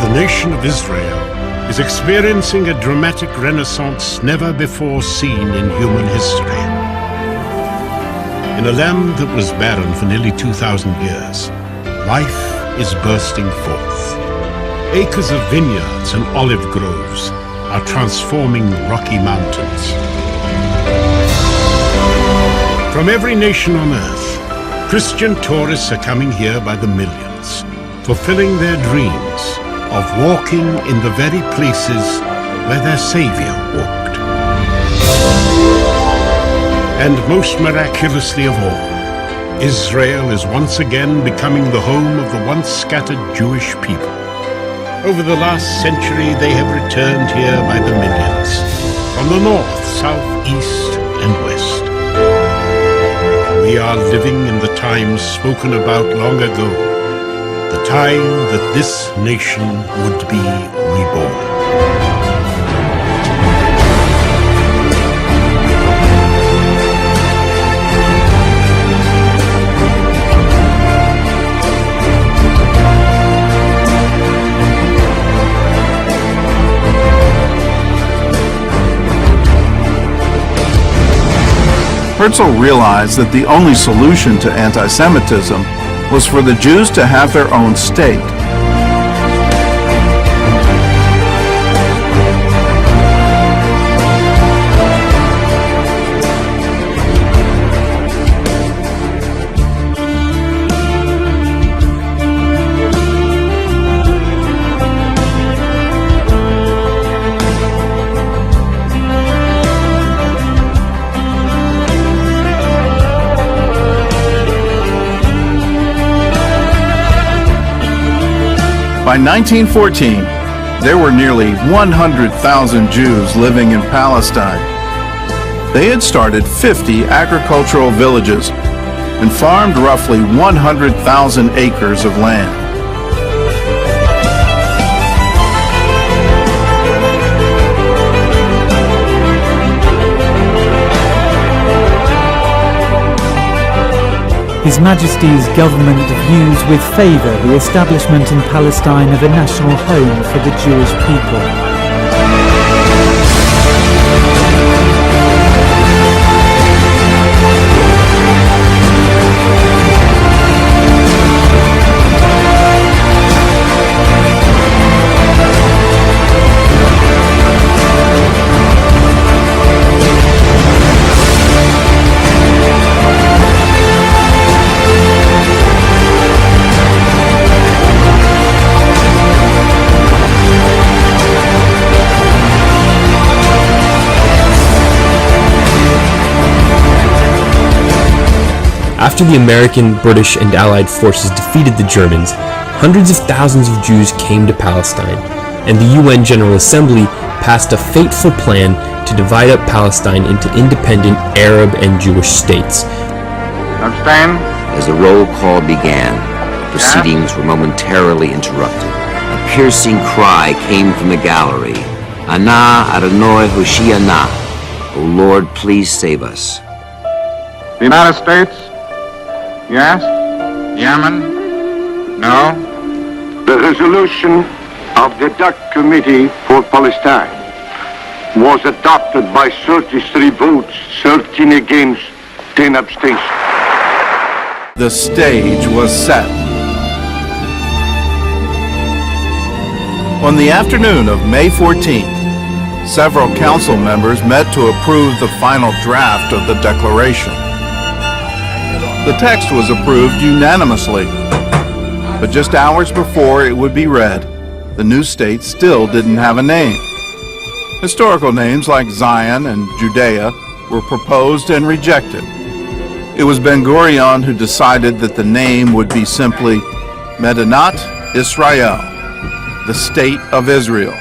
The nation of Israel is experiencing a dramatic renaissance never before seen in human history. In a land that was barren for nearly 2,000 years, life is bursting forth. Acres of vineyards and olive groves are transforming rocky mountains. From every nation on earth, Christian tourists are coming here by the millions, fulfilling their dreams of walking in the very places where their Savior walked. And most miraculously of all, Israel is once again becoming the home of the once scattered Jewish people. Over the last century, they have returned here by the millions, from the north, south, east, and west. We are living in the times spoken about long ago, the time that this nation would be reborn. Herzl realized that the only solution to anti-Semitism was for the Jews to have their own state. By 1914, there were nearly 100,000 Jews living in Palestine. They had started 50 agricultural villages and farmed roughly 100,000 acres of land. His Majesty's government views with favour the establishment in Palestine of a national home for the Jewish people. After the American, British, and Allied forces defeated the Germans, hundreds of thousands of Jews came to Palestine, and the UN General Assembly passed a fateful plan to divide up Palestine into independent Arab and Jewish states. Abstain. As the roll call began, proceedings were momentarily interrupted. A piercing cry came from the gallery. Ana Adonai Hoshiana. O Lord, please save us. The United States? Yes? Yemen? No? The resolution of the DUC Committee for Palestine was adopted by 33 votes, 13 against, 10 abstentions. The stage was set. On the afternoon of May 14th, several council members met to approve the final draft of the declaration. The text was approved unanimously, but just hours before it would be read, the new state still didn't have a name. Historical names like Zion and Judea were proposed and rejected. It was Ben-Gurion who decided that the name would be simply Medinat Israel, the State of Israel.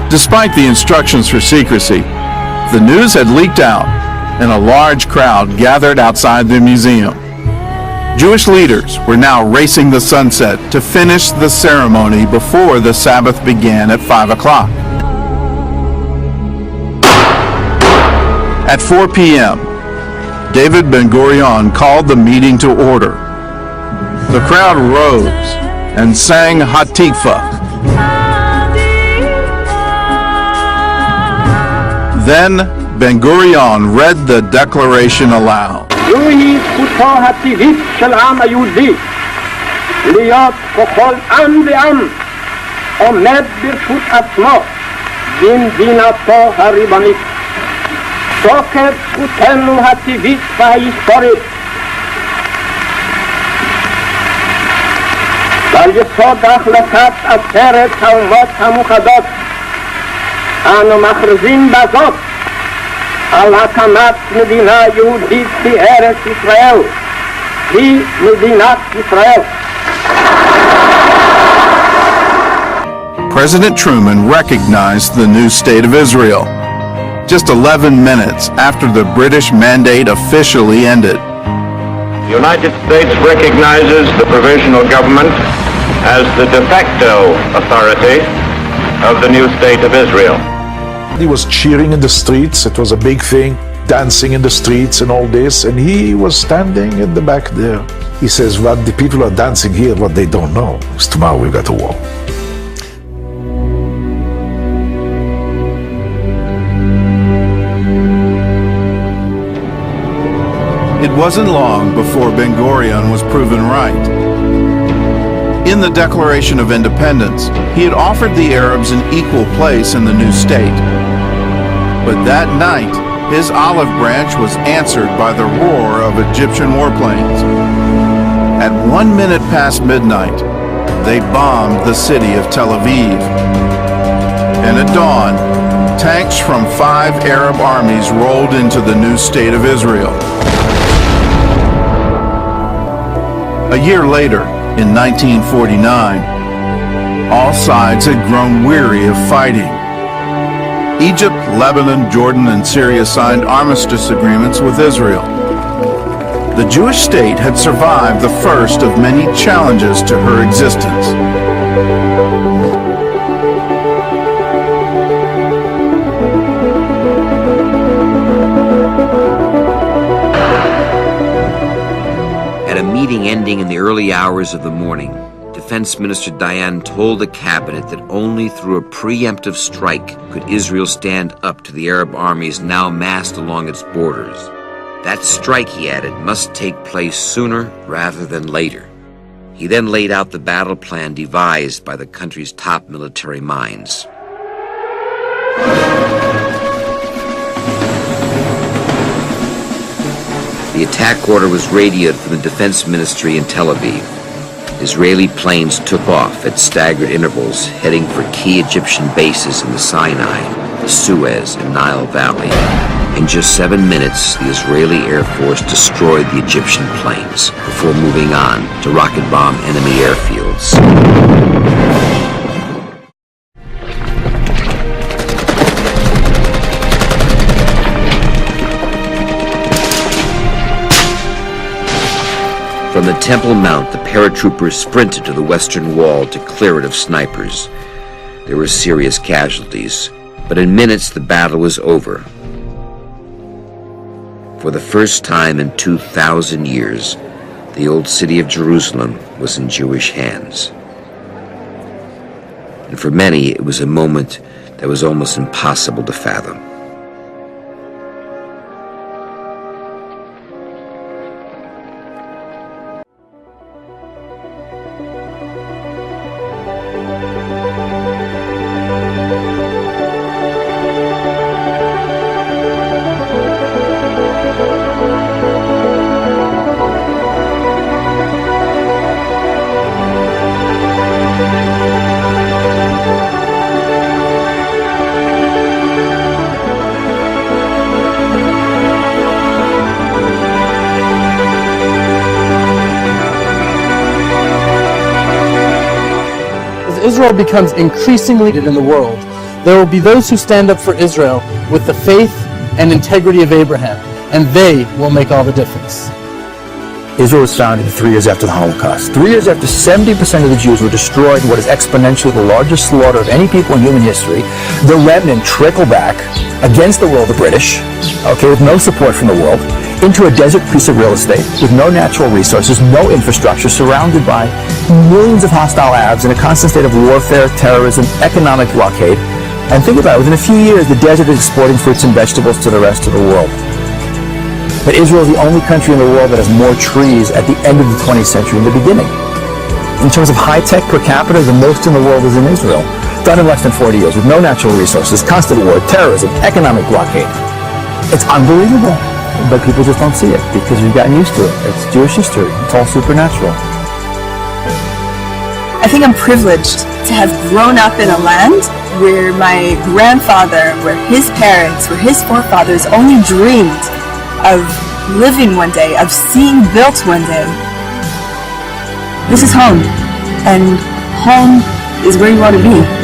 Despite the instructions for secrecy, the news had leaked out, and a large crowd gathered outside the museum. Jewish leaders were now racing the sunset to finish the ceremony before the Sabbath began at 5 o'clock. At 4 p.m., David Ben-Gurion called the meeting to order. The crowd rose and sang Hatikvah. Then Ben-Gurion read the declaration aloud. זוהי זכותו הטבעית של העם היהודי להיות ככל עם ועם עומד ברשות עצמו במדינתו הריבונית. תוקף זכותנו הטבעית וההיסטורית ועל יסוד החלטת עצרת האומות המאוחדות אנו מכריזים בזאת על הקמת מדינה יהודית בארץ ישראל, היא מדינת ישראל. President Truman recognized the new state of Israel just 11 minutes after the British mandate officially ended. The United States recognizes the provisional government as the de facto authority of the new state of Israel. He was cheering in the streets. It was a big thing, dancing in the streets and all this. And he was standing in the back there. He says, what the people are dancing here, what they don't know is tomorrow we've got a war. It wasn't long before Ben-Gurion was proven right. In the Declaration of Independence, he had offered the Arabs an equal place in the new state. But that night, his olive branch was answered by the roar of Egyptian warplanes. At 1 minute past midnight, they bombed the city of Tel Aviv. And at dawn, tanks from 5 Arab armies rolled into the new state of Israel. A year later, in 1949, all sides had grown weary of fighting. Egypt, Lebanon, Jordan, and Syria signed armistice agreements with Israel. The Jewish state had survived the first of many challenges to her existence. At a meeting ending in the early hours of the morning, Defense Minister Dayan told the cabinet that only through a preemptive strike could Israel stand up to the Arab armies now massed along its borders. That strike, he added, must take place sooner rather than later. He then laid out the battle plan devised by the country's top military minds. The attack order was radioed from the Defense Ministry in Tel Aviv. Israeli planes took off at staggered intervals, heading for key Egyptian bases in the Sinai, the Suez, and Nile Valley. In just 7 minutes, the Israeli Air Force destroyed the Egyptian planes before moving on to rocket bomb enemy airfields. From the Temple Mount, the paratroopers sprinted to the western wall to clear it of snipers. There were serious casualties, but in minutes the battle was over. For the first time in 2,000 years, the old city of Jerusalem was in Jewish hands. And for many, it was a moment that was almost impossible to fathom. Israel becomes increasingly in the world, there will be those who stand up for Israel with the faith and integrity of Abraham, and they will make all the difference. Israel was founded 3 years after the Holocaust. 3 years after 70% of the Jews were destroyed in what is exponentially the largest slaughter of any people in human history, the remnant trickled back against the will of the British, with no support from the world, into a desert piece of real estate with no natural resources, no infrastructure, surrounded by millions of hostile Arabs in a constant state of warfare, terrorism, economic blockade. And think about it, within a few years, the desert is exporting fruits and vegetables to the rest of the world. But Israel is the only country in the world that has more trees at the end of the 20th century than the beginning. In terms of high-tech per capita, the most in the world is in Israel. Done in less than 40 years, with no natural resources, constant war, terrorism, economic blockade. It's unbelievable, but people just don't see it because we've gotten used to it. It's Jewish history. It's all supernatural. I think I'm privileged to have grown up in a land where my grandfather, where his parents, where his forefathers only dreamed of living one day, of seeing built one day. This is home, and home is where you want to be.